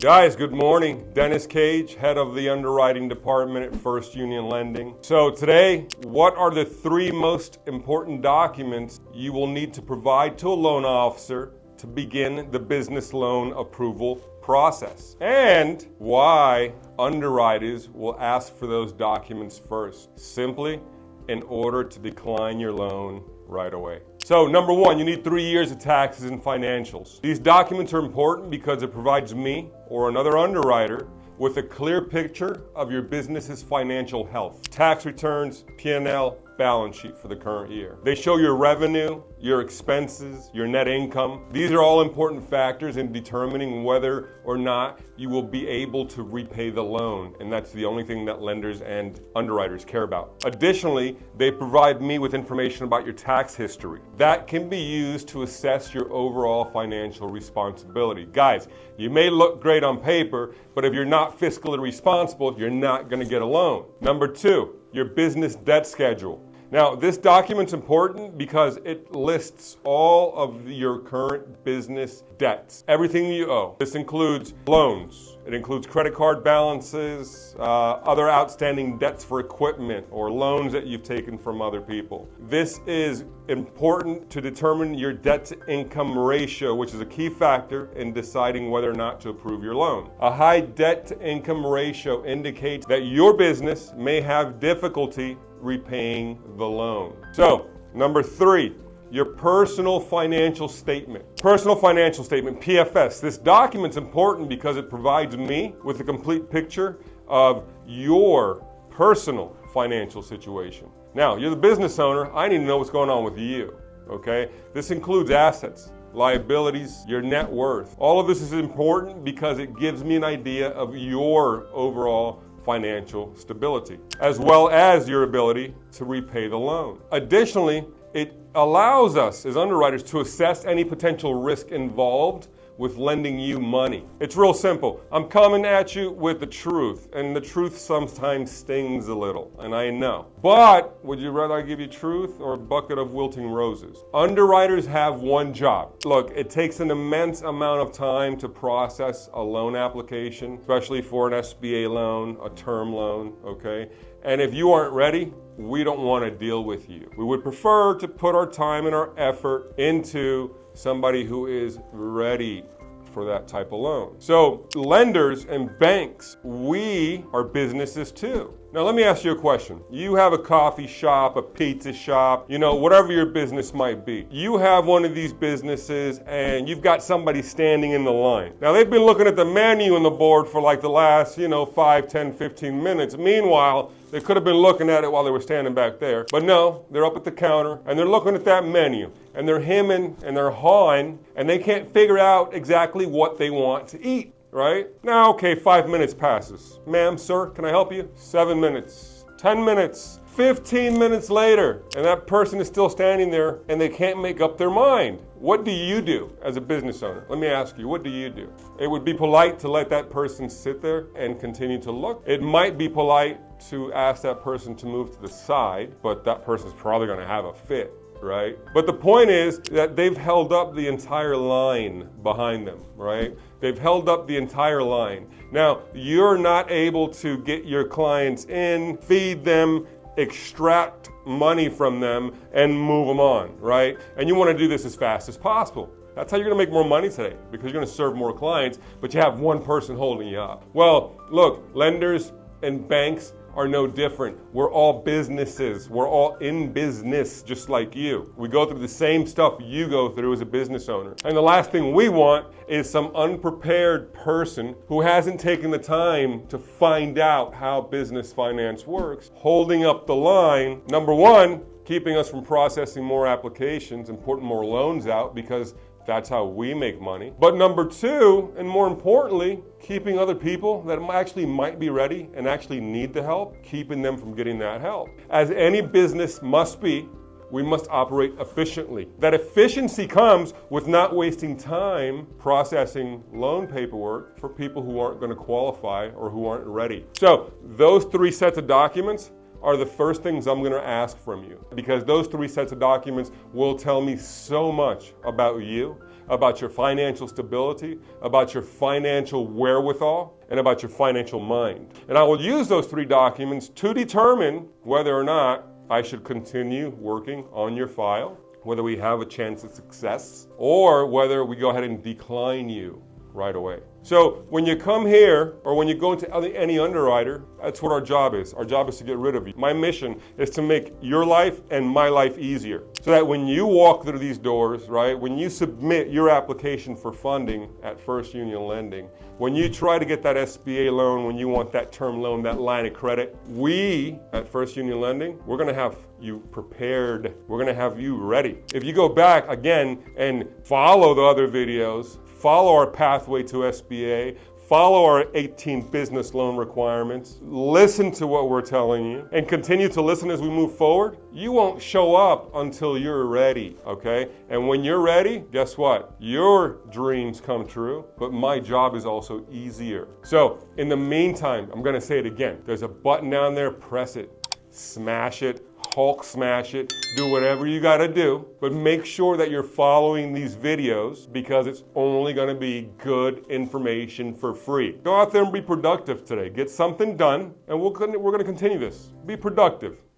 Guys, good morning. Dennis Cage, head of the underwriting department at First Union Lending. So today, what are the three most important documents you will need to provide to a loan officer to begin the business loan approval process? And why underwriters will ask for those documents first, simply in order to decline your loan right away. So number one, you need 3 years of taxes and financials. These documents are important because it provides me or another underwriter with a clear picture of your business's financial health. Tax returns, P&L, balance sheet for the current year. They show your revenue, your expenses, your net income. These are all important factors in determining whether or not you will be able to repay the loan. And that's the only thing that lenders and underwriters care about. Additionally, they provide me with information about your tax history. That can be used to assess your overall financial responsibility. Guys, you may look great on paper, but if you're not fiscally responsible, you're not going to get a loan. Number two, your business debt schedule. Now, this document's important because it lists all of your current business debts, everything you owe. This includes loans, it includes credit card balances, other outstanding debts for equipment or loans that you've taken from other people. This is important to determine your debt-to-income ratio, which is a key factor in deciding whether or not to approve your loan. A high debt-to-income ratio indicates that your business may have difficulty repaying the loan. So, number three, your personal financial statement. Personal financial statement, PFS. This document's important because it provides me with a complete picture of your personal financial situation. Now, you're the business owner. I need to know what's going on with you, okay? This includes assets, liabilities, your net worth. All of this is important because it gives me an idea of your overall financial stability, as well as your ability to repay the loan. Additionally, it allows us as underwriters to assess any potential risk involved with lending you money. It's real simple. I'm coming at you with the truth, and the truth sometimes stings a little, and I know. But would you rather I give you truth or a bucket of wilting roses? Underwriters have one job. Look, it takes an immense amount of time to process a loan application, especially for an SBA loan, a term loan, okay? And if you aren't ready, we don't want to deal with you. We would prefer to put our time and our effort into somebody who is ready for that type of loan. So lenders and banks, we are businesses too. Now let me ask you a question. You have a coffee shop, a pizza shop, whatever your business might be. You have one of these businesses and you've got somebody standing in the line. Now they've been looking at the menu on the board for like the last, 5, 10, 15 minutes. Meanwhile, they could have been looking at it while they were standing back there. But no, they're up at the counter and they're looking at that menu and they're hemming and they're hawing and they can't figure out exactly what they want to eat. Right? Now, okay, 5 minutes passes. Ma'am, sir, can I help you? 7 minutes, 10 minutes, 15 minutes later, and that person is still standing there and they can't make up their mind. What do you do as a business owner? Let me ask you, what do you do? It would be polite to let that person sit there and continue to look. It might be polite to ask that person to move to the side, but that person's probably going to have a fit. Right? But the point is that they've held up the entire line behind them, right? They've held up the entire line. Now, you're not able to get your clients in, feed them, extract money from them, and move them on, right? And you want to do this as fast as possible. That's how you're going to make more money today, because you're going to serve more clients, but you have one person holding you up. Well, look, lenders and banks are no different. We're all businesses. We're all in business just like you. We go through the same stuff you go through as a business owner. And the last thing we want is some unprepared person who hasn't taken the time to find out how business finance works, holding up the line. Number one, keeping us from processing more applications and putting more loans out, because that's how we make money. But number two, and more importantly, keeping other people that actually might be ready and actually need the help, keeping them from getting that help. As any business must be, we must operate efficiently. That efficiency comes with not wasting time processing loan paperwork for people who aren't going to qualify or who aren't ready. So those 3 sets of documents are the first things I'm going to ask from you, because those 3 sets of documents will tell me so much about you, about your financial stability, about your financial wherewithal, and about your financial mind. And I will use those 3 documents to determine whether or not I should continue working on your file, whether we have a chance of success, or whether we go ahead and decline you right away. So when you come here, or when you go into any underwriter, that's what our job is. Our job is to get rid of you. My mission is to make your life and my life easier, so that when you walk through these doors, right, when you submit your application for funding at First Union Lending, when you try to get that SBA loan, when you want that term loan, that line of credit, we at First Union Lending, we're going to have you prepared. We're going to have you ready. If you go back again and follow the other videos, follow our pathway to SBA, follow our 18 business loan requirements, listen to what we're telling you, and continue to listen as we move forward, you won't show up until you're ready, okay? And when you're ready, guess what? Your dreams come true, but my job is also easier. So in the meantime, I'm gonna say it again. There's a button down there, press it, smash it, Hulk smash it, do whatever you gotta do, but make sure that you're following these videos, because it's only gonna be good information for free. Go out there and be productive today. Get something done, and we're gonna continue this. Be productive.